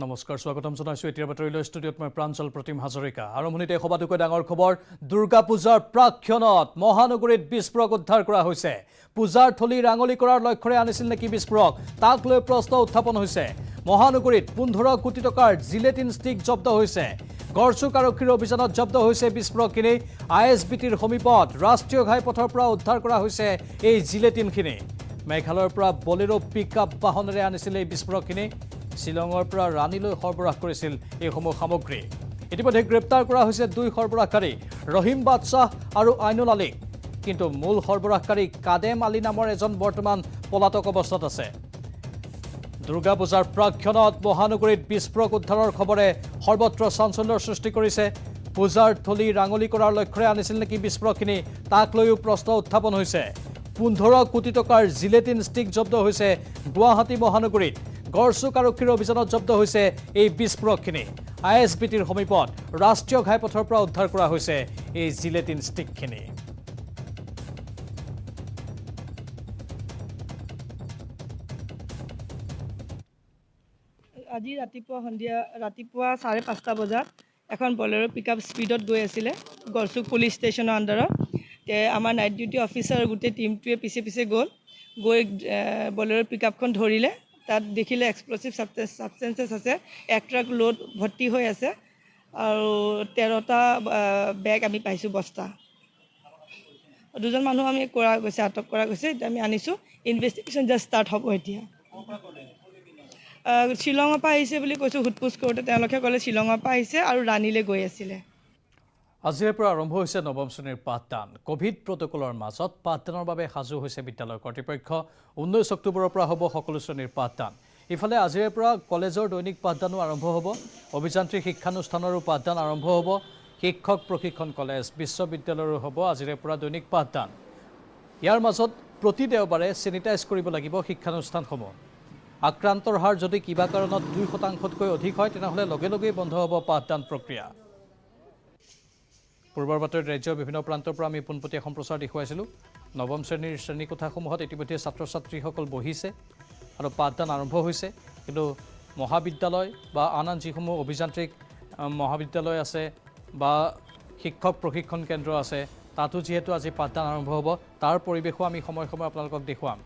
নমস্কাৰ স্বাগতম জনাইছো এতিয়া বাতৰিলৈ ষ্টুডিঅ'ত মই প্ৰাঞ্জল প্ৰতিম হাজৰিকা আৰম্ভণিতে সবাতোকৈ ডাঙৰ খবৰ দুৰ্গা পূজাৰ প্ৰাক্ষণত মহানগৰীত বিস্ফোৰক উদ্ধাৰ কৰা হৈছে পূজাৰ থলি ৰাঙলি কৰাৰ লক্ষ্যৰে আনিছিল নেকি বিস্ফোৰক তাক লৈ প্ৰশ্ন উত্থাপন হৈছে মহানগৰীত 15 কোটি টকাৰ জিলেটিন ষ্টিক জব্দ হৈছে গড়চুক আৰক্ষীৰ অভিযানত জব্দ হৈছে বিস্ফোৰকখিনি আইএছবিটিৰ সমীপত ৰাষ্ট্ৰীয় ঘাইপথৰ পৰা উদ্ধাৰ কৰা হৈছে এই জিলেটিনখিনি মেঘালয়ৰ পৰা বলেৰো পিকআপ বাহনেৰে আনিছিল এই বিস্ফোৰকখিনি শিলঙৰ পৰা ৰাণীলৈ সৰবৰাহ কৰিছিল এই সমূহ সামগ্ৰী ইতিমধ্যে গ্ৰেপ্তাৰ কৰা হৈছে দুই সৰবৰাহকাৰী ৰহিম বাদশাহ আৰু আইনুল আলী কিন্তু মূল সৰবৰাহকাৰী কাদেম আলী নামৰ এজন বৰ্তমান পলাতক অৱস্থাত আছে দুৰ্গা পূজাৰ প্ৰাক্ষণত মহানগৰীত বিস্ফোৰক উদ্ধাৰৰ খবৰে সৰ্বত্ৰ চাঞ্চল্যৰ সৃষ্টি কৰিছে পূজাৰ থলি ৰাঙলি কৰাৰ লক্ষ্যৰে আনিছিল নেকি বিস্ফোৰকখিনি তাক লৈও প্ৰশ্ন উত্থাপন হৈছে 15 কোটি টকাৰ জিলেটিন ষ্টিক জব্দ হৈছে গুৱাহাটী মহানগৰীত গড়চুক আৰক্ষীৰ অভিযানত জব্দ হৈছে এই বিস্ফোৰকখিনি আইএছবিটিৰ সমীপত ৰাষ্ট্ৰীয় ঘাইপথৰ পৰা উদ্ধাৰ কৰা হৈছে এই জিলেটিন ষ্টিকখিনি আজি ৰাতিপুৱা 5:30 বজাত এখন বলেৰো পিকআপ স্পীডত গৈ আছিলে গড়চুক পুলিচ ষ্টেচনৰ আণ্ডাৰত আমাৰ নাইট ডিউটি অফিচাৰ গোটেই টিমটোৱে পিছে গৈ বলেৰো পিকআপখন ধৰিলে তাত দেখিলে এক্সপ্ল'চিভ ছাবষ্টেন্সেছ আছে এক ট্ৰাক লোড ভৰ্তি হৈ আছে আৰু 13টা বেগ আমি পাইছোঁ বস্তা দুজন মানুহ আমি আটক কৰা গৈছে এতিয়া আমি আনিছোঁ ইনভেষ্টিগেশ্যন জাষ্ট ষ্টাৰ্ট হ'ব এতিয়া শিলঙৰ পৰা আহিছে বুলি কৈছোঁ সোধপোছ কৰোঁতে তেওঁলোকে ক'লে শিলঙৰ পৰা আহিছে আৰু ৰাণীলৈ গৈ আছিলে আজিৰ পৰা আৰম্ভ হৈছে নৱম শ্ৰেণীৰ পাঠদান কোভিড প্ৰটকলৰ মাজত পাঠদানৰ বাবে সাজু হৈছে বিদ্যালয় কৰ্তৃপক্ষ 19 অক্টোবৰৰ পৰা হ'ব সকলো শ্ৰেণীৰ পাঠদান ইফালে আজিৰ পৰা কলেজৰ দৈনিক পাঠদানো আৰম্ভ হ'ব অভিযান্ত্ৰিক শিক্ষানুষ্ঠানৰো পাঠদান আৰম্ভ হ'ব শিক্ষক প্ৰশিক্ষণ কলেজ বিশ্ববিদ্যালয়ৰো হ'ব আজিৰ পৰা দৈনিক পাঠদান ইয়াৰ মাজত প্ৰতি দেওবাৰে চেনিটাইজ কৰিব লাগিব শিক্ষানুষ্ঠানসমূহ আক্ৰান্তৰ হাৰ যদি কিবা কাৰণত 2%তকৈ অধিক হয় তেনেহ'লে লগে বন্ধ হ'ব পাঠদান প্ৰক্ৰিয়া পূৰ্বৰ বাতৰিত ৰাজ্যৰ বিভিন্ন প্ৰান্তৰ পৰা আমি পোনপটীয়া সম্প্ৰচাৰ দেখুৱাইছিলোঁ নৱম শ্ৰেণীৰ শ্ৰেণীকোঠাসমূহত ইতিমধ্যে ছাত্ৰ ছাত্ৰীসকল বহিছে আৰু পাঠদান আৰম্ভ হৈছে কিন্তু মহাবিদ্যালয় বা আন যিসমূহ অভিযান্ত্ৰিক মহাবিদ্যালয় আছে বা শিক্ষক প্ৰশিক্ষণ কেন্দ্ৰ আছে তাতো যিহেতু আজি পাঠদান আৰম্ভ হ'ব তাৰ পৰিৱেশো আমি সময়ে আপোনালোকক দেখুৱাম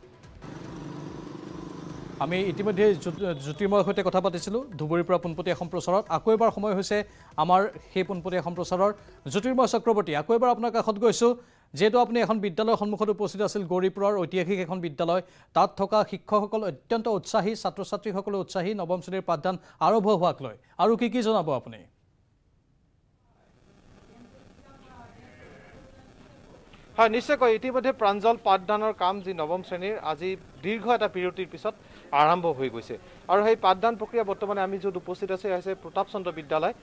আমি ইতিমধ্যে জ্যোতিৰ্ময়ৰ সৈতে কথা পাতিছিলোঁ ধুবুৰীৰ পৰা পোনপটীয়া সম্প্ৰচাৰত আকৌ এবাৰ সময় হৈছে আমাৰ সেই পোনপটীয়া সম্প্ৰচাৰৰ জ্যোতিৰ্ময় চক্ৰৱৰ্তী আকৌ এবাৰ আপোনাৰ কাষত গৈছোঁ যেহেতু আপুনি এখন বিদ্যালয়ৰ সন্মুখত উপস্থিত আছিল গৌৰীপুৰৰ ঐতিহাসিক এখন বিদ্যালয় তাত থকা শিক্ষকসকল অত্যন্ত উৎসাহী ছাত্ৰ ছাত্ৰীসকলো উৎসাহী নৱম শ্ৰেণীৰ পাঠদান আৰম্ভ হোৱাক লৈ আৰু কি জনাব আপুনি হয় নিশ্চয়কৈ ইতিমধ্যে প্ৰাঞ্জল পাঠদানৰ কাম যি নৱম শ্ৰেণীৰ আজি দীৰ্ঘ এটা বিৰতিৰ পিছত আৰম্ভ হৈ গৈছে আৰু সেই পাঠদান প্ৰক্ৰিয়া বৰ্তমানে আমি য'ত উপস্থিত আছে হৈছে প্ৰতাপ চন্দ্ৰ বিদ্যালয়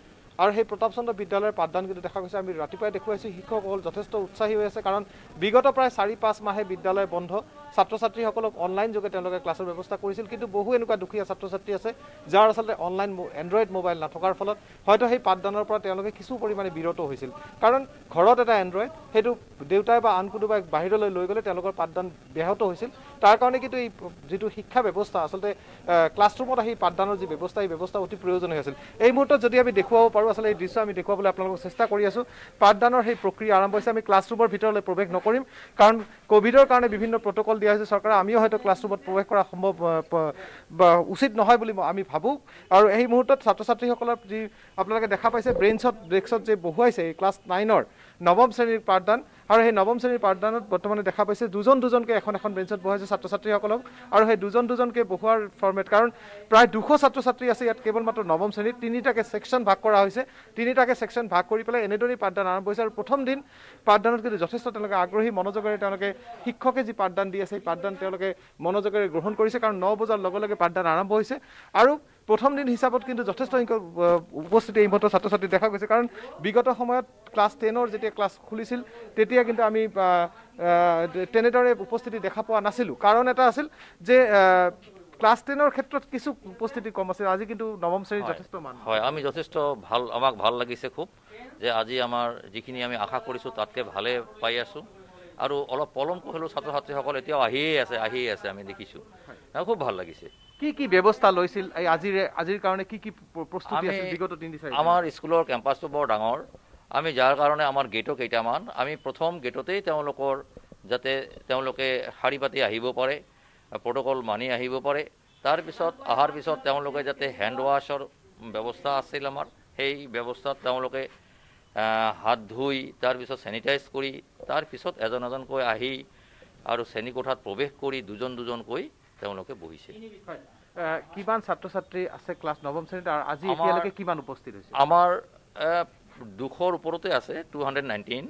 আৰু সেই প্ৰতাপ চন্দ্ৰ বিদ্যালয়ৰ পাঠদান কিন্তু দেখা গৈছে আমি ৰাতিপুৱাই দেখুৱাইছোঁ শিক্ষকসকল যথেষ্ট উৎসাহী হৈ আছে কাৰণ বিগত প্ৰায় 4-5 মাহে বিদ্যালয় বন্ধ ছাত্ৰ ছাত্ৰীসকলক অনলাইন যোগে তেওঁলোকে ক্লাছৰ ব্যৱস্থা কৰিছিল কিন্তু বহু এনেকুৱা দুখীয়া ছাত্ৰ ছাত্ৰী আছে যাৰ আচলতে অনলাইন এণ্ড্ৰইড মোবাইল নথকাৰ ফলত হয়তো সেই পাঠদানৰ পৰা তেওঁলোকে কিছু পৰিমাণে বিৰত হৈছিল কাৰণ ঘৰত এটা এণ্ড্ৰইড সেইটো দেউতাই বা আন কোনোবাই বাহিৰলৈ লৈ গ'লে তেওঁলোকৰ পাঠদান ব্যাহত হৈছিল তাৰ কাৰণে কিন্তু এই যিটো শিক্ষা ব্যৱস্থা আচলতে ক্লাছৰুমত আহি পাঠদানৰ যি ব্যৱস্থা এই ব্যৱস্থা অতি প্ৰয়োজনীয় আছিল এই মুহূৰ্তত যদি আমি দেখুৱাব পাৰোঁ আচলতে এই দৃশ্য আমি দেখুৱাবলৈ আপোনালোকক চেষ্টা কৰি আছোঁ পাঠদানৰ সেই প্ৰক্ৰিয়া আৰম্ভ হৈছে আমি ক্লাছৰুমৰ ভিতৰলৈ প্ৰৱেশ নকৰিম কাৰণ কোভিডৰ কাৰণে বিভিন্ন প্ৰট'কল দিয়া হৈছে চৰকাৰে আমিও হয়তো ক্লাছৰুমত প্ৰৱেশ কৰা সম্ভৱ উচিত নহয় বুলি আমি ভাবোঁ আৰু এই মুহূৰ্তত ছাত্ৰ ছাত্ৰীসকলৰ যি আপোনালোকে দেখা পাইছে ডেস্কত যে বহুৱাইছে এই ক্লাছ 9ৰ নৱম শ্ৰেণীৰ পাঠদান আৰু সেই নৱম শ্ৰেণীৰ পাঠদানত বৰ্তমানে দেখা পাইছে দুজনকৈ এখন বেঞ্চত বহাইছে ছাত্ৰ ছাত্ৰীসকলক আৰু সেই দুজনকৈ বহোৱাৰ ফৰ্মেট কাৰণ প্ৰায় 200 ছাত্ৰ ছাত্ৰী আছে ইয়াত কেৱল মাত্ৰ নৱম শ্ৰেণীত 3টাকে ছেকশ্যন ভাগ কৰা হৈছে 3টাকে ছেকশ্যন ভাগ কৰি পেলাই এনেদৰেই পাঠদান আৰম্ভ হৈছে আৰু প্ৰথম দিন পাঠদানত কিন্তু যথেষ্ট তেওঁলোকে আগ্ৰহী মনোযোগেৰে তেওঁলোকে শিক্ষকে যি পাঠদান দি আছে সেই পাঠদান তেওঁলোকে মনোযোগেৰে গ্ৰহণ কৰিছে কাৰণ 9 বজাৰ লগে পাঠদান আৰম্ভ হৈছে আৰু প্ৰথম দিন হিচাপত কিন্তু যথেষ্ট সংখ্যক উপস্থিতি এই মুহূৰ্তত ছাত্ৰ ছাত্ৰী দেখা গৈছে কাৰণ বিগত সময়ত ক্লাছ 10ৰ যেতিয়া ক্লাছ খুলিছিল তেতিয়া কিন্তু আমি তেনেদৰে উপস্থিতি দেখা পোৱা নাছিলোঁ কাৰণ এটা আছিল যে ক্লাছ 10ৰ ক্ষেত্ৰত কিছু উপস্থিতি কম আছিল আজি কিন্তু নৱম শ্ৰেণীৰ যথেষ্ট মান হয় আমি যথেষ্ট ভাল আমাক ভাল লাগিছে খুব যে আজি আমাৰ যিখিনি আমি আশা কৰিছোঁ তাতকৈ ভালে পাই আছোঁ আৰু অলপ পলমকৈ হ'লেও ছাত্ৰ ছাত্ৰীসকল এতিয়াও আহিয়ে আছে আমি দেখিছোঁ খুব ভাল লাগিছে কি ব্যৱস্থা লৈছিল এই আজিৰ কাৰণে কি প্ৰস্তুতি আছিল বিগত 3-4 আমাৰ স্কুলৰ কেম্পাছটো বৰ ডাঙৰ আমি যাৰ কাৰণে আমাৰ গেটো কেইটামান আমি প্ৰথম গেটতেই তেওঁলোকে শাৰী পাতি আহিব পাৰে প্ৰট'কল মানি আহিব পাৰে তাৰপিছত অহাৰ পিছত তেওঁলোকে যাতে হেণ্ড ৱাছৰ ব্যৱস্থা আছিল আমাৰ সেই ব্যৱস্থাত তেওঁলোকে হাত ধুই তাৰপিছত চেনিটাইজ কৰি তাৰপিছত এজন এজনকৈ আহি আৰু শ্ৰেণীকোঠাত প্ৰৱেশ কৰি দুজনকৈ তেওঁলোকে বহিছে কিমান ছাত্ৰ ছাত্ৰী আছে ক্লাছ 9ম শ্ৰেণীত আৰু আজি এতিয়ালৈকে কিমান উপস্থিত হৈছে আমাৰ 200ৰ ওপৰতে আছে 219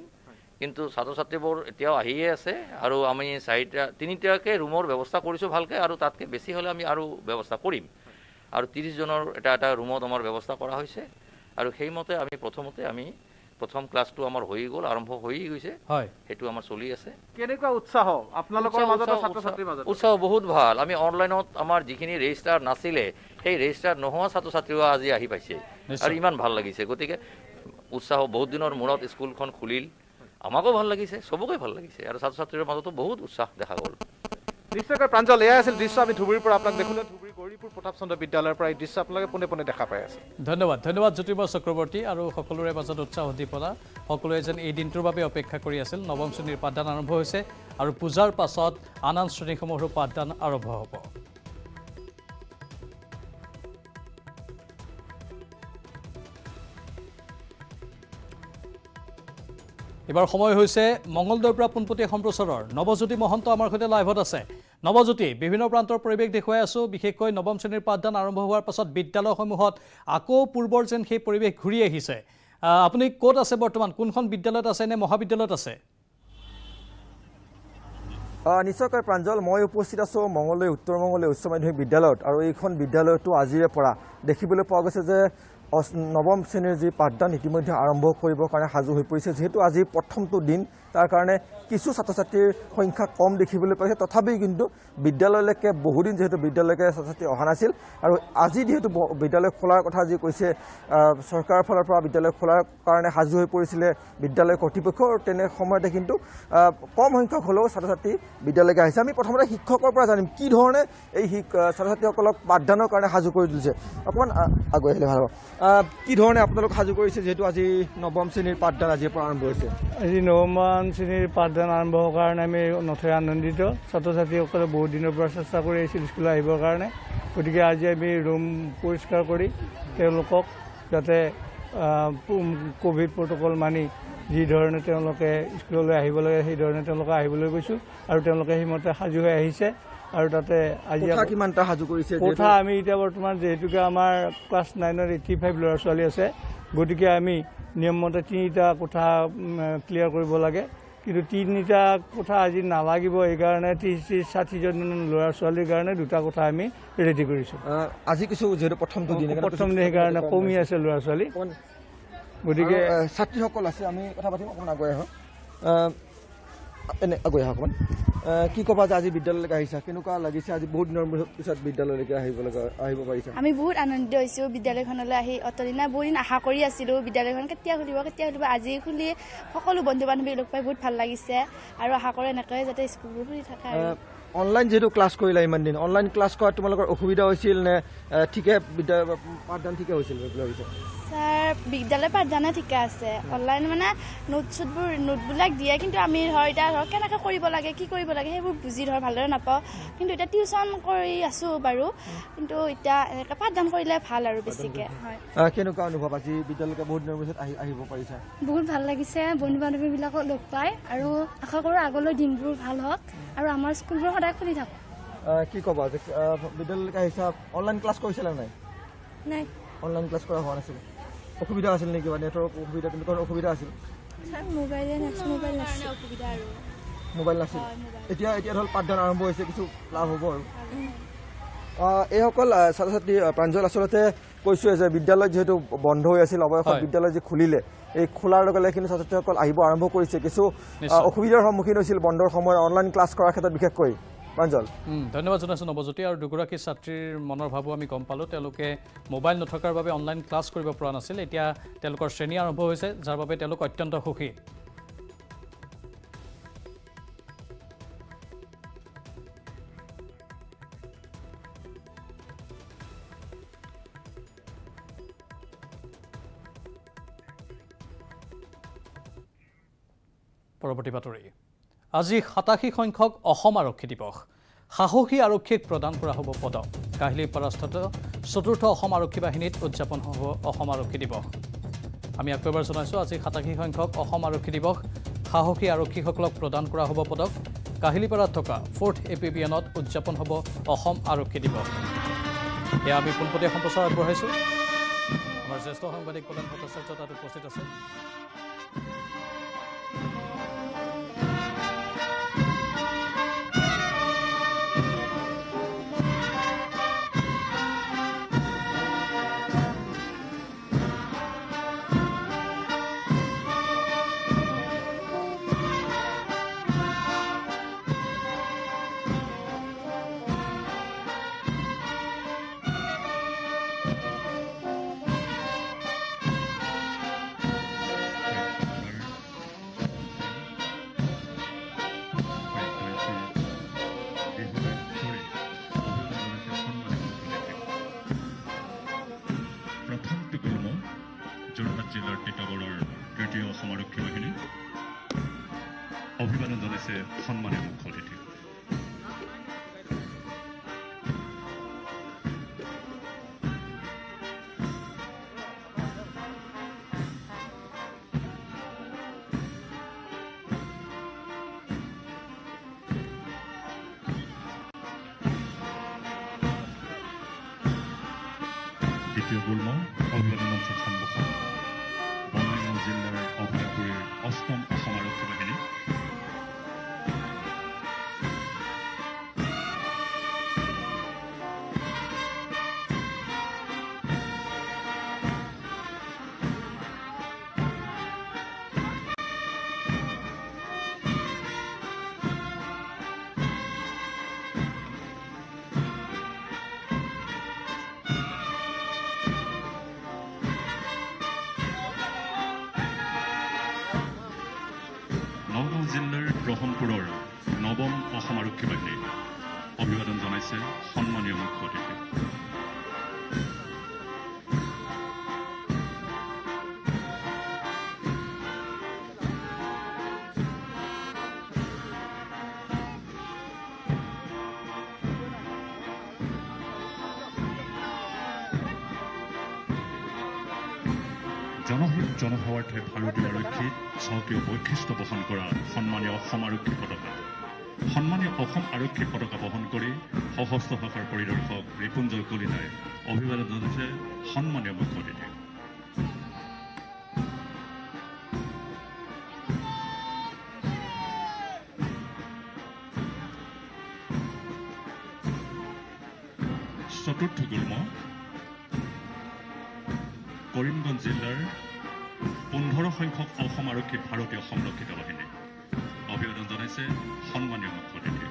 কিন্তু ছাত্ৰ ছাত্ৰীবোৰ এতিয়াও আহিয়ে আছে আৰু আমি 3টাকৈ ৰুমৰ ব্যৱস্থা কৰিছোঁ ভালকৈ আৰু তাতকৈ বেছি হ'লে আমি আৰু ব্যৱস্থা কৰিম আৰু 30 জনৰ এটা ৰুমত আমাৰ ব্যৱস্থা কৰা হৈছে আৰু সেইমতে আমি প্ৰথম ক্লাছটো আমাৰ হৈ গ'ল আৰম্ভ হৈ গৈছে হয় সেইটো আমাৰ চলি আছে কেনেকুৱা উৎসাহ আপোনালোকৰ মাজত ছাত্ৰ ছাত্ৰীৰ মাজত উৎসাহ বহুত ভাল আমি অনলাইনত আমাৰ যিখিনি ৰেজিষ্টাৰ নাছিলে সেই ৰেজিষ্টাৰ নোহোৱা ছাত্ৰ ছাত্ৰীও আজি আহি পাইছে আৰু ইমান ভাল লাগিছে গতিকে উৎসাহ বহুত দিনৰ মূৰত স্কুলখন খুলিল আমাকো ভাল লাগিছে সবকে ভাল লাগিছে আৰু ছাত্ৰ ছাত্ৰীৰ মাজতো বহুত উৎসাহ দেখা গ'ল নিশ্চয়কৈ প্ৰাঞ্জল এয়াই আছিল দৃশ্য আমি ধুবুৰীৰ পৰা আপোনাক দেখুৱালোঁ ধুবুৰী গৌৰীপুৰ প্ৰতাপ চন্দ্ৰ বিদ্যালয়ৰ পৰা এই দৃশ্য আপোনালোকে পোনে দেখা পাই আছে ধন্যবাদ জ্যোতিৰ্ময় চক্ৰৱৰ্তী আৰু সকলোৰে মাজত উৎসাহ উদ্দীপনা সকলোৱে যেন এই দিনটোৰ বাবে অপেক্ষা কৰি আছিল 9ম শ্ৰেণীৰ পাঠদান আৰম্ভ হৈছে আৰু পূজাৰ পাছত আন শ্ৰেণীসমূহৰো পাঠদান আৰম্ভ হ'ব এবাৰ সময় হৈছে মঙ্গলদৈৰ পৰা পোনপটীয়া সম্প্ৰচাৰৰ নৱজ্যোতি মহন্ত আমাৰ সৈতে লাইভত আছে নৱজ্যোতি বিভিন্ন প্ৰান্তৰ পৰিৱেশ দেখুৱাই আছো বিশেষকৈ 9ম শ্ৰেণীৰ পাঠদান আৰম্ভ হোৱাৰ পাছত বিদ্যালয়সমূহত আকৌ পূৰ্বৰ যেন সেই পৰিৱেশ ঘূৰি আহিছে আপুনি ক'ত আছে বৰ্তমান কোনখন বিদ্যালয়ত আছে নে মহাবিদ্যালয়ত আছে নিশ্চয়কৈ প্ৰাঞ্জল মই উপস্থিত আছোঁ মঙ্গলদৈ উত্তৰ মঙ্গলদৈ উচ্চ মাধ্যমিক বিদ্যালয়ত আৰু এইখন বিদ্যালয়তো আজিৰে পৰা দেখিবলৈ পোৱা গৈছে যে 9ম শ্ৰেণীৰ যি পাঠদান ইতিমধ্যে আৰম্ভ কৰিবৰ কাৰণে সাজু হৈ পৰিছে যিহেতু আজি প্ৰথমটো দিন তাৰ কাৰণে কিছু ছাত্ৰ ছাত্ৰীৰ সংখ্যা কম দেখিবলৈ পাইছে তথাপিও কিন্তু বিদ্যালয়লৈকে বহুদিন যেহেতু বিদ্যালয়লৈকে ছাত্ৰ ছাত্ৰী অহা নাছিল আৰু আজি যিহেতু বিদ্যালয় খোলাৰ কথা যি কৈছে চৰকাৰৰ ফালৰ পৰা বিদ্যালয় খোলাৰ কাৰণে সাজু হৈ পৰিছিলে বিদ্যালয় কৰ্তৃপক্ষ তেনে সময়তে কিন্তু কম সংখ্যক হ'লেও ছাত্ৰ ছাত্ৰী বিদ্যালয়লৈ আহিছে আমি প্ৰথমতে শিক্ষকৰ পৰা জানিম কি ধৰণে এই ছাত্ৰ ছাত্ৰীসকলক পাঠদানৰ কাৰণে সাজু কৰি তুলিছে অকণমান আগুৱাই আহিলে ভাল হ'ব কি ধৰণে আপোনালোক সাজু কৰিছে যেহেতু আজি 9ম শ্ৰেণীৰ পাঠদান আজিৰ পৰা আৰম্ভ হৈছে আজি 9ম শ্ৰেণীৰ পাঠদান আৰম্ভ হোৱাৰ কাৰণে আমি নথৈ আনন্দিত ছাত্ৰ ছাত্ৰীসকলে বহুত দিনৰ পৰা চেষ্টা কৰি আহিছিল স্কুললৈ আহিবৰ কাৰণে গতিকে আজি আমি ৰুম পৰিষ্কাৰ কৰি তেওঁলোকক যাতে কোভিড প্ৰট'কল মানি যি ধৰণে তেওঁলোকে স্কুললৈ আহিব লাগে সেই ধৰণে তেওঁলোকে আহিবলৈ গৈছোঁ আৰু তেওঁলোকে সেইমতে সাজু হৈ আহিছে আৰু তাতে আজি কিমানটা সাজু কৰিছে কোঠা আমি এতিয়া বৰ্তমান যিহেতুকে আমাৰ ক্লাছ 9ৰ 85 ল'ৰা ছোৱালী আছে গতিকে আমি নিয়মমতে 3টা কোঠা ক্লিয়াৰ কৰিব লাগে কিন্তু 3টা কোঠা আজি নালাগিব এইকাৰণে 30-60জন ল'ৰা ছোৱালীৰ কাৰণে 2টা কোঠা আমি ৰেডি কৰিছোঁ আজি কিছু যিহেতু প্ৰথম দিন সেইকাৰণে কমি আছে ল'ৰা ছোৱালী গতিকে ছাত্ৰীসকল আছে আমি কথা পাতিম অকণমান আগুৱাই আহক এনে আগুৱাই আহক অকণমান কি ক'বা যে আজি বিদ্যালয়লৈকে আহিছা কেনেকুৱা লাগিছে আজি বহুত দিনৰ পিছত বিদ্যালয়লৈকে আহিব পাৰিছা আমি বহুত আনন্দিত হৈছোঁ বিদ্যালয়খনলৈ আহি অতদিনা বহুত দিন আশা কৰি আছিলোঁ বিদ্যালয়খন কেতিয়া খুলিব আজি খুলি সকলো বন্ধু বান্ধৱীক লগ পাই বহুত ভাল লাগিছে আৰু আশা কৰোঁ এনেকৈয়ে যাতে স্কুলবোৰ খুলি থাকে অনলাইন যেহেতু ক্লাছ কৰিলা ইমান দিন অনলাইন ক্লাছ কৰাত তোমালোকৰ অসুবিধা হৈছিল নে ঠিকে পাঠদান ঠিকে হৈছিল ভাবিছা ছাৰ বিদ্যালয় পাঠদানে ঠিকে আছে অনলাইন মানে নোটবিলাক দিয়ে কিন্তু আমি এতিয়া কেনেকৈ কৰিব লাগে কি কৰিব লাগে সেইবোৰ বুজি ভালদৰে নাপাওঁ কিন্তু এতিয়া টিউশ্যন কৰি আছোঁ বাৰু কিন্তু এতিয়া এনেকৈ পাঠদান কৰিলে ভাল আৰু বেছিকৈ হয় কেনেকুৱা অনুভৱ আজি বিদ্যালয়লৈকে বহুত দিনৰ পিছত আহিব পাৰিছা বহুত ভাল লাগিছে বন্ধু বান্ধৱীবিলাকক লগ পাই আৰু আশা কৰোঁ আগলৈ দিনবোৰ ভাল হওক আৰু আমাৰ স্কুলবোৰ সদায় খুলি থাকক কি ক'বা যে বিদ্যালয়লৈকে আহিছা অনলাইন ক্লাছ কৰিছিলা নাই নাই অনলাইন ক্লাছ কৰা হোৱা নাছিল অসুবিধা আছিল নেকি বা নেটৱৰ্ক অসুবিধা তেনেকুৱা অসুবিধা আছিল মোবাইল নাছিল এতিয়া ধৰক পাঠদান আৰম্ভ হৈছে কিছু লাভ হ'ব আৰু এইসকল ছাত্ৰ ছাত্ৰী প্ৰাঞ্জল আচলতে কৈছোঁৱে যে বিদ্যালয় যিহেতু বন্ধ হৈ আছিল অৱশেষত বিদ্যালয় যি খুলিলে এই খোলাৰ লগে লগে কিন্তু ছাত্ৰ ছাত্ৰীসকল আহিব আৰম্ভ কৰিছে কিছু অসুবিধাৰ সন্মুখীন হৈছিল বন্ধৰ সময়ত অনলাইন ক্লাছ কৰাৰ ক্ষেত্ৰত বিশেষকৈ প্ৰাঞ্জল ধন্যবাদ জনাইছোঁ নৱজ্যোতি আৰু দুগৰাকী ছাত্ৰীৰ মনৰ ভাবো আমি গম পালোঁ তেওঁলোকে মোবাইল নথকাৰ বাবে অনলাইন ক্লাছ কৰিব পৰা নাছিল এতিয়া তেওঁলোকৰ শ্ৰেণী আৰম্ভ হৈছে যাৰ বাবে তেওঁলোক অত্যন্ত সুখী পৰৱৰ্তী বাতৰি আজি 87 সংখ্যক অসম আৰক্ষী দিৱস সাহসী আৰক্ষীক প্ৰদান কৰা হ'ব পদক কাহিলীপাৰাস্থিত চতুৰ্থ অসম আৰক্ষী বাহিনীত উদযাপন হ'ব অসম আৰক্ষী দিৱস আমি আকৌ এবাৰ জনাইছোঁ আজি 87 সংখ্যক অসম আৰক্ষী দিৱস সাহসী আৰক্ষীসকলক প্ৰদান কৰা হ'ব পদক কাহিলীপাৰাত থকা 4th APBNত উদযাপন হ'ব অসম আৰক্ষী দিৱস এয়া আমি পোনপটীয়া সম্প্ৰচাৰ আগবঢ়াইছোঁ আমাৰ জ্যেষ্ঠ সাংবাদিক কল্যাণ ভট্টাচাৰ্য তাত উপস্থিত আছে যোৰহাট জিলাৰ টিটাগড়ৰ তৃতীয় অসম আৰক্ষী বাহিনী অভিবাদন জনাইছে সন্মানীয় মুখ্য অতিথি দ্বিতীয় গুল্ম অভিবাদন মঞ্চৰ সন্মুখত বঙাইগাঁও জিলাৰ অভয়পুৰীৰ 8ম অসম আৰক্ষী বাহিনী নগাঁও জিলাৰ ব্ৰহ্মপুৰৰ 9ম অসম আৰক্ষী বাহিনী অভিবাদন জনাইছে সন্মানীয় মুখ্য অতিথি জনহিত জনসেৱাৰ্থে ভাৰতীয় আৰক্ষীত স্বকীয় বৈশিষ্ট্য বহন কৰা সন্মানীয় অসম আৰক্ষী পতাকা সন্মানীয় অসম আৰক্ষী পতাকা বহন কৰি সশস্ত্ৰ শাখাৰ পৰিদৰ্শক ৰিপুঞ্জয় কলিতাই অভিবাদন জনাইছে সন্মানীয় মুখ্য অতিথি চতুৰ্থ গুল্ম কৰিমগঞ্জ জিলাৰ 15 সংখ্যক অসম আৰক্ষী ভাৰতীয় সংৰক্ষিত বাহিনী অভিবাদন জনাইছে সন্মানীয় মুখ্য অতিথি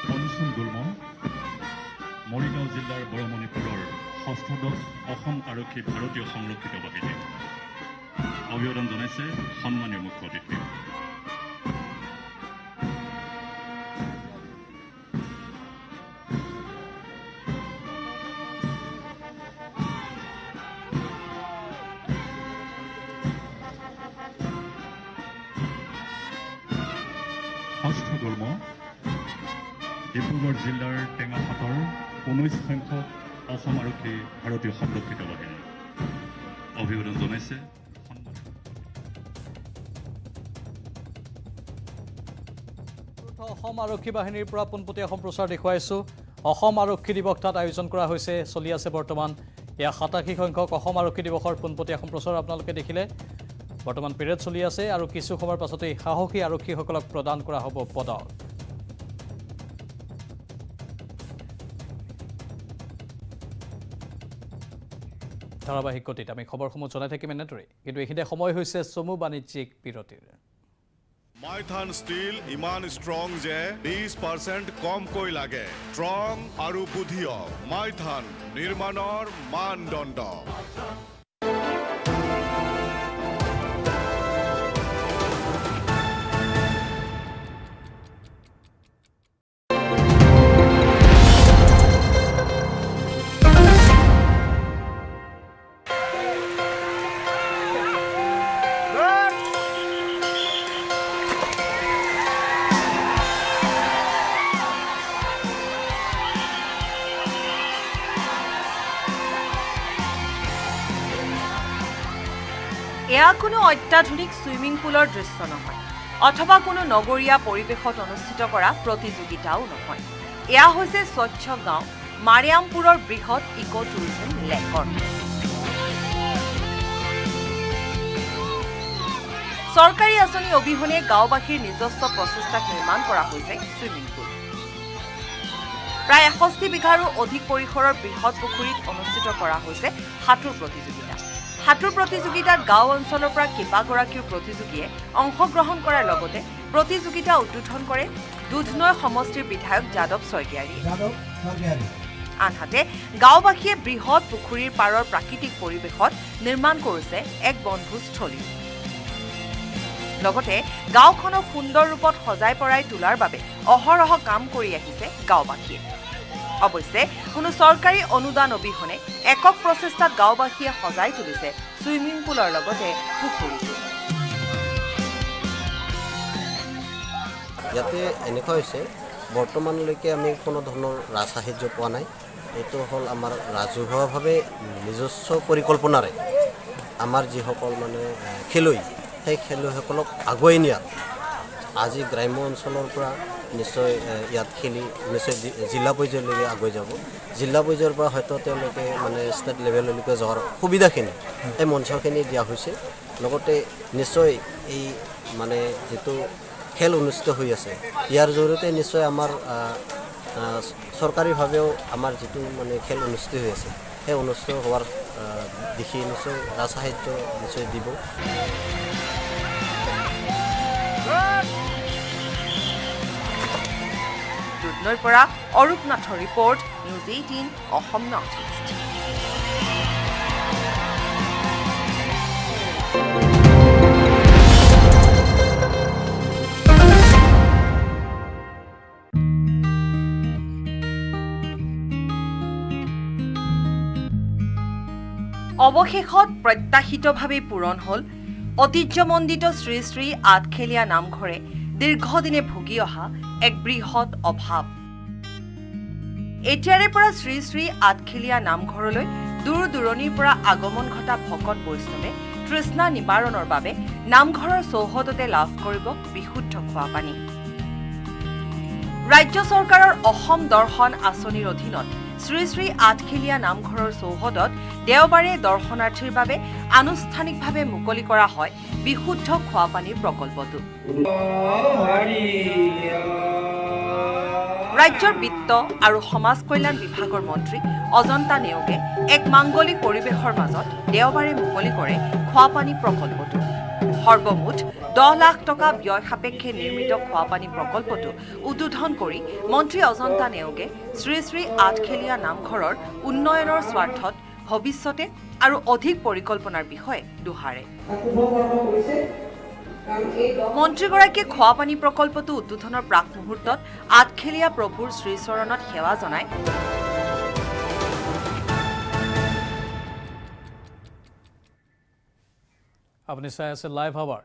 পঞ্চম গুল্ম মৰিগাঁও জিলাৰ বৰমণিপুৰৰ 6ষ্ঠ অসম আৰক্ষী ভাৰতীয় সংৰক্ষিত বাহিনী অভিবাদন জনাইছে সন্মানীয় মুখ্য অতিথি ষষ্ঠ গুল্ম ডিব্ৰুগড় জিলাৰ টেঙাপাতৰ 19 সংখ্যক অসম আৰক্ষী ভাৰতীয় সংৰক্ষিত বাহিনী অভিবাদন জনাইছে অসম আৰক্ষী বাহিনীৰ পৰা পোনপটীয়া সম্প্ৰচাৰ দেখুৱাইছোঁ অসম আৰক্ষী দিৱস তাত আয়োজন কৰা হৈছে চলি আছে বৰ্তমান এয়া 87 সংখ্যক অসম আৰক্ষী দিৱসৰ পোনপটীয়া সম্প্ৰচাৰ আপোনালোকে দেখিলে বৰ্তমান পেৰেড চলি আছে আৰু কিছু সময়ৰ পাছতেই সাহসী আৰক্ষীসকলক প্ৰদান কৰা হ'ব পদক ধাৰাবাহিক গতিত আমি খবৰসমূহ জনাই থাকিম এনেদৰে কিন্তু এইখিনিতে সময় হৈছে চমু বাণিজ্যিক বিৰতিৰ মাইথান ষ্টীল ইমান ষ্ট্ৰং যে 20% কমকৈ লাগে ষ্ট্ৰং আৰু বুদ্ধিয় মাইথান নিৰ্মাণৰ মানদণ্ড এয়া কোনো অত্যাধুনিক ছুইমিং পুলৰ দৃশ্য নহয় অথবা কোনো নগৰীয়া পৰিৱেশত অনুষ্ঠিত কৰা প্ৰতিযোগিতাও নহয় এয়া হৈছে স্বচ্ছ গাঁও মাৰিয়ামপুৰৰ বৃহৎ ইকো টুৰিজম লেকৰ চৰকাৰী আঁচনি অবিহনে গাঁওবাসীৰ নিজস্ব প্ৰচেষ্টাত নিৰ্মাণ কৰা হৈছে ছুইমিং পুল প্ৰায় ৬১ বিঘাৰো অধিক পৰিসৰৰ বৃহৎ পুখুৰীত অনুষ্ঠিত কৰা হৈছে সাঁতোৰ প্ৰতিযোগিতা সাঁতোৰ প্ৰতিযোগিতাত গাঁও অঞ্চলৰ পৰা কেইবাগৰাকীও প্ৰতিযোগীয়ে অংশগ্ৰহণ কৰাৰ লগতে প্ৰতিযোগিতা উদ্বোধন কৰে দুধনৈ সমষ্টিৰ বিধায়ক যাদৱ শইকীয়াৰীয়ে আনহাতে গাঁওবাসীয়ে বৃহৎ পুখুৰীৰ পাৰৰ প্ৰাকৃতিক পৰিৱেশত নিৰ্মাণ কৰিছে এক বনভোজস্থলী লগতে গাঁওখনক সুন্দৰ ৰূপত সজাই পৰাই তোলাৰ বাবে অহৰহ কাম কৰি আহিছে গাঁওবাসীয়ে অৱশ্যে কোনো চৰকাৰী অনুদান অবিহনে একক প্ৰচেষ্টাত গাঁওবাসীয়ে সজাই তুলিছে ছুইমিং পুলৰ লগতে পুখুৰীটো ইয়াতে এনেকুৱা হৈছে বৰ্তমানলৈকে আমি কোনো ধৰণৰ ৰাজসাহায্য পোৱা নাই এইটো হ'ল আমাৰ ৰাজহুৱাভাৱে নিজস্ব পৰিকল্পনাৰে আমাৰ যিসকল মানে খেলুৱৈ সেই খেলুৱৈসকলক আগুৱাই নিয়াত আজি গ্ৰাম্য অঞ্চলৰ পৰা নিশ্চয় ইয়াত খেলি নিশ্চয় জিলা পৰ্যায়লৈকে আগুৱাই যাব জিলা পৰ্যায়ৰ পৰা হয়তো তেওঁলোকে মানে ষ্টেট লেভেললৈকে যোৱাৰ সুবিধাখিনি এই মঞ্চখিনি দিয়া হৈছে লগতে নিশ্চয় এই মানে যিটো খেল অনুষ্ঠিত হৈ আছে ইয়াৰ জৰিয়তে নিশ্চয় আমাৰ চৰকাৰীভাৱেও আমাৰ যিটো মানে খেল অনুষ্ঠিত হৈ আছে সেই অনুষ্ঠিত হোৱাৰ দেখি নিশ্চয় ৰাজসাহায্য নিশ্চয় দিব দুধনৈৰ পৰা অৰূপ নাথৰ report news 18 Assam north east অৱশেষত প্ৰত্যাশিতভাৱে পূৰণ হ'ল ঐতিহ্যমণ্ডিত শ্ৰী শ্ৰী আঠখেলীয়া নামঘৰে দীৰ্ঘদিনে ভুগি অহা এক বৃহৎ অভাৱ এতিয়াৰে পৰা শ্ৰী শ্ৰী আঠখেলীয়া নামঘৰলৈ দূৰ দূৰণিৰ পৰা আগমন ঘটা ভকত বৈষ্ণৱে তৃষ্ণা নিবাৰণৰ বাবে নামঘৰৰ চৌহদতে লাভ কৰিব বিশুদ্ধ খোৱা পানী ৰাজ্য চৰকাৰৰ অসম দৰ্শন আঁচনিৰ অধীনত শ্ৰী শ্ৰী আঠখেলীয়া নামঘৰৰ চৌহদত দেওবাৰে দৰ্শনাৰ্থীৰ বাবে আনুষ্ঠানিকভাৱে মুকলি কৰা হয় বিশুদ্ধ খোৱা পানীৰ প্ৰকল্পটো ৰাজ্যৰ বিত্ত আৰু সমাজ কল্যাণ বিভাগৰ মন্ত্ৰী অজন্তা নেওগে এক মাংগলিক পৰিৱেশৰ মাজত দেওবাৰে মুকলি কৰে খোৱা পানী প্ৰকল্পটো সৰ্বমুঠ 10 লাখ টকা ব্যয় সাপেক্ষে নিৰ্মিত খোৱা পানী প্ৰকল্পটো উদ্বোধন কৰি মন্ত্ৰী অজন্তা নেওগে শ্ৰী শ্ৰী আঠখেলীয়া নামঘৰৰ উন্নয়নৰ স্বাৰ্থত ভৱিষ্যতে আৰু অধিক পৰিকল্পনাৰ বিষয়ে দোহাৰে মন্ত্ৰীগৰাকীয়ে খোৱা পানী প্ৰকল্পটো উদ্বোধনৰ প্ৰাক মুহূৰ্তত আঠখেলীয়া প্ৰভুৰ শ্ৰীচৰণত সেৱা জনায় আপুনি চাই আছে লাইভ আৱাৰ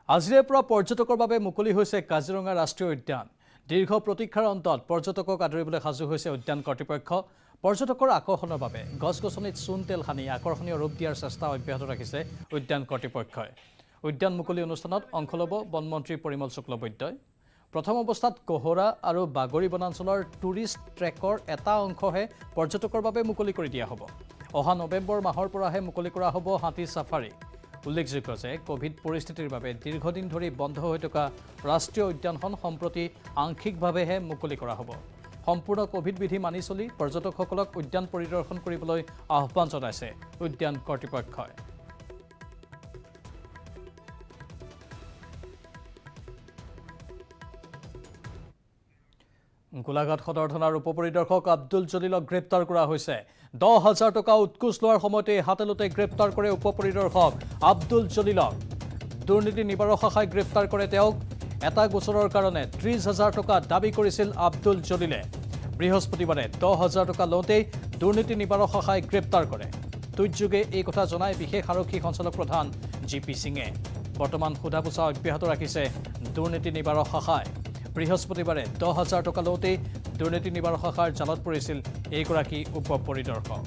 আজিৰে পৰা পৰ্যটকৰ বাবে মুকলি হৈছে কাজিৰঙা ৰাষ্ট্ৰীয় উদ্যান দীৰ্ঘ প্ৰতীক্ষাৰ অন্তত পৰ্যটকক আদৰিবলৈ সাজু হৈছে উদ্যান কৰ্তৃপক্ষ পৰ্যটকৰ আকৰ্ষণৰ বাবে গছ-গছনিত চূণ তেল সানি আকৰ্ষণীয় ৰূপ দিয়াৰ চেষ্টা অব্যাহত ৰাখিছে উদ্যান কৰ্তৃপক্ষই উদ্যান মুকলি অনুষ্ঠানত অংশ ল'ব বনমন্ত্ৰী পৰিমল শুক্লবৈদ্যই প্ৰথম অৱস্থাত কোহৰা আৰু বাগৰি বনাঞ্চলৰ টুৰিষ্ট ট্ৰেকৰ এটা অংশহে পৰ্যটকৰ বাবে মুকলি কৰি দিয়া হ'ব অহা নৱেম্বৰ মাহৰ পৰাহে মুকলি কৰা হ'ব হাতী ছাফাৰী উল্লেখযোগ্য যে কোভিড পৰিস্থিতিৰ বাবে দীৰ্ঘদিন ধৰি বন্ধ হৈ থকা ৰাষ্ট্ৰীয় উদ্যানখন সম্প্ৰতি আংশিকভাৱেহে মুকলি কৰা হ'ব সম্পূৰ্ণ কোভিড বিধি মানি চলি পৰ্যটকসকলক উদ্যান পৰিদৰ্শন কৰিবলৈ আহ্বান জনাইছে উদ্যান কৰ্তৃপক্ষই গোলাঘাট সদৰ থানাৰ উপপৰিদৰ্শক আব্দুল জলিলক গ্ৰেপ্তাৰ কৰা হৈছে 10,000 টকা উৎকোচ লোৱাৰ সময়তে হাতেলোতে গ্ৰেপ্তাৰ কৰে উপপৰিদৰ্শক আব্দুল জলিলক দুৰ্নীতি নিবাৰক শাখাই গ্ৰেপ্তাৰ কৰে তেওঁক এটা গোচৰৰ কাৰণে 30,000 টকা দাবী কৰিছিল আব্দুল জলিলে বৃহস্পতিবাৰে 10,000 টকা লওঁতেই দুৰ্নীতি নিবাৰক শাখাই গ্ৰেপ্তাৰ কৰে টুইটযোগে এই কথা জনাই বিশেষ আৰক্ষী সঞ্চালক প্ৰধান জিপি সিঙে বৰ্তমান সোধা পোছা অব্যাহত ৰাখিছে দুৰ্নীতি নিবাৰক শাখাই বৃহস্পতিবাৰে 10,000 টকা লওঁতেই দুৰ্নীতি নিবাৰক শাখাৰ জালত পৰিছিল এইগৰাকী উপপৰিদৰ্শক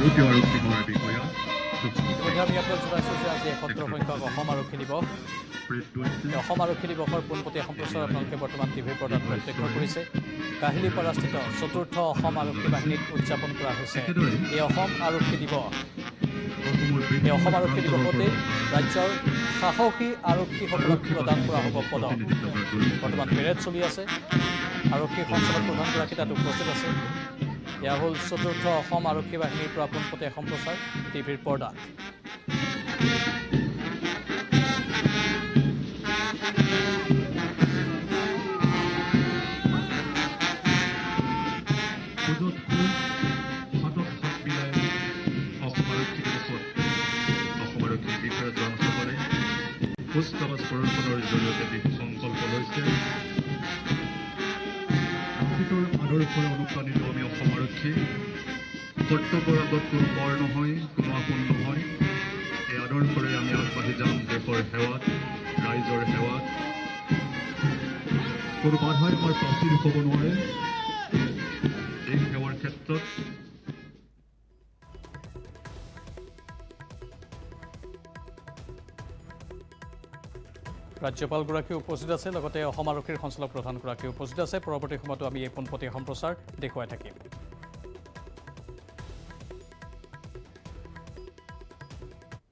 ভাৰতীয় আৰক্ষী সেৱাৰ বিষয়া ইতিমধ্যে আমি আপোনাক জনাইছোঁ যে আজি ৭১ সংখ্যক অসম আৰক্ষী দিৱস। অসম আৰক্ষী দিৱসৰ পোনপটীয়া সম্প্ৰচাৰ আপোনালোকে বৰ্তমান টিভিৰ পৰ্দাত প্ৰত্যক্ষ কৰিছে। কাহিলীপাৰাস্থিত ৪ৰ্থ অসম আৰক্ষী বাহিনীত উদযাপন কৰা হৈছে এই অসম আৰক্ষী দিৱস। এই অসম আৰক্ষী দিৱসতে ৰাজ্যৰ সাহসী আৰক্ষীসকলক প্ৰদান কৰা হ'ব পদক। বৰ্তমান পেৰেড চলি আছে। আৰক্ষী সঞ্চালক প্ৰধানগৰাকী তাত উপস্থিত আছে। এয়া হ'ল ৪ৰ্থ অসম আৰক্ষী বাহিনীৰ পৰা পোনপটীয়া সম্প্ৰচাৰ টিভিৰ পৰ্দাত। কুচকাৱাজ প্ৰদৰ্শনৰ জৰিয়তে দেশ সংকল্প লৈছে। আদৰ্শৰে অনুপ্ৰাণিত আমি অসম আৰক্ষী কৰ্তব্যৰ আগত কোনো কৰ নহয়, কোনো আপোন নহয়। এই আদৰ্শৰে আমি আগবাঢ়ি যাম দেশৰ সেৱাত, ৰাইজৰ সেৱাত। কোনো বাধাই আমাৰ প্ৰাচীৰ হ'ব নোৱাৰে এই সেৱাৰ ক্ষেত্ৰত। ৰাজ্যপালগৰাকী উপস্থিত আছে, লগতে অসম আৰক্ষীৰ সঞ্চালক প্ৰধানগৰাকী উপস্থিত আছে। পৰৱৰ্তী সময়তো আমি এই পোনপটীয়া সম্প্ৰচাৰ দেখুৱাই থাকিম।